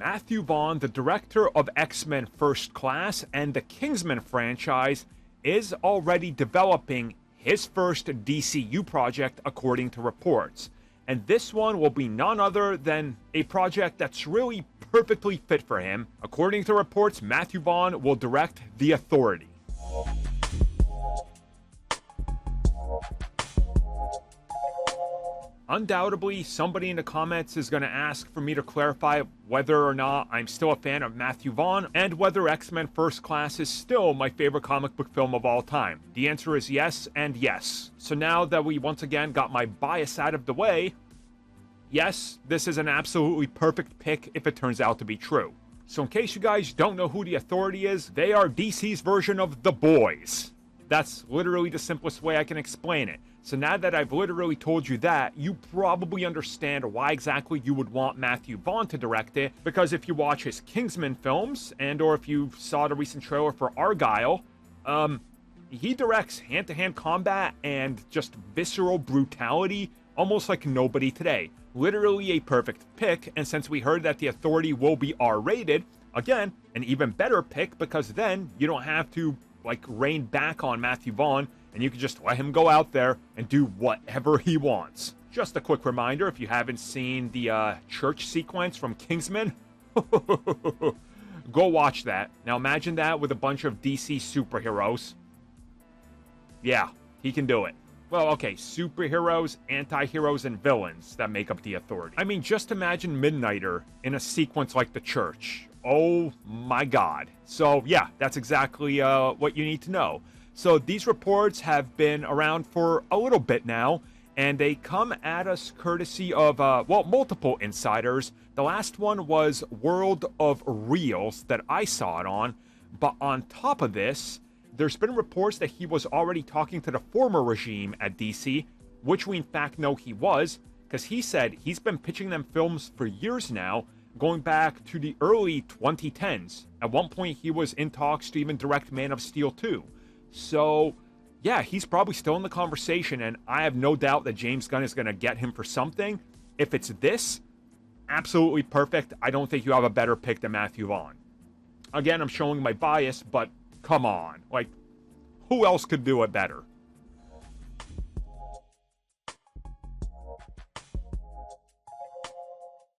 Matthew Vaughn, the director of X-Men First Class and the Kingsman franchise, is already developing his first DCU project according to reports. And this one will be none other than a project that's really perfectly fit for him. According to reports, Matthew Vaughn will direct The Authority. Undoubtedly, somebody in the comments is going to ask for me to clarify whether or not I'm still a fan of Matthew Vaughn and whether X-Men First Class is still my favorite comic book film of all time. The answer is yes and yes. So now that we once again got my bias out of the way, yes, this is an absolutely perfect pick if it turns out to be true. So in case you guys don't know who The Authority is, they are DC's version of The Boys. That's literally the simplest way I can explain it. So now that I've literally told you that, you probably understand why exactly you would want Matthew Vaughn to direct it, because if you watch his Kingsman films, and or if you saw the recent trailer for Argyle, he directs hand-to-hand combat and just visceral brutality almost like nobody today. Literally a perfect pick, and since we heard that The Authority will be R-rated, again, an even better pick, because then you don't have to rein back on Matthew Vaughn, and you can just let him go out there and do whatever he wants. Just a quick reminder, if you haven't seen the church sequence from Kingsman, go watch that. Now imagine that with a bunch of DC superheroes. Yeah, he can do it. Well, okay, superheroes, anti-heroes, and villains that make up The Authority. I mean, just imagine Midnighter in a sequence like the church. Oh my god. So yeah, that's exactly what you need to know. So these reports have been around for a little bit now, and they come at us courtesy of, multiple insiders. The last one was World of Reels that I saw it on, but on top of this, there's been reports that he was already talking to the former regime at DC, which we in fact know he was, because he said he's been pitching them films for years now, going back to the early 2010s. At one point, he was in talks to even direct Man of Steel 2. So, yeah, he's probably still in the conversation, and I have no doubt that James Gunn is going to get him for something. If it's this, absolutely perfect. I don't think you have a better pick than Matthew Vaughn. Again, I'm showing my bias, but come on. Who else could do it better?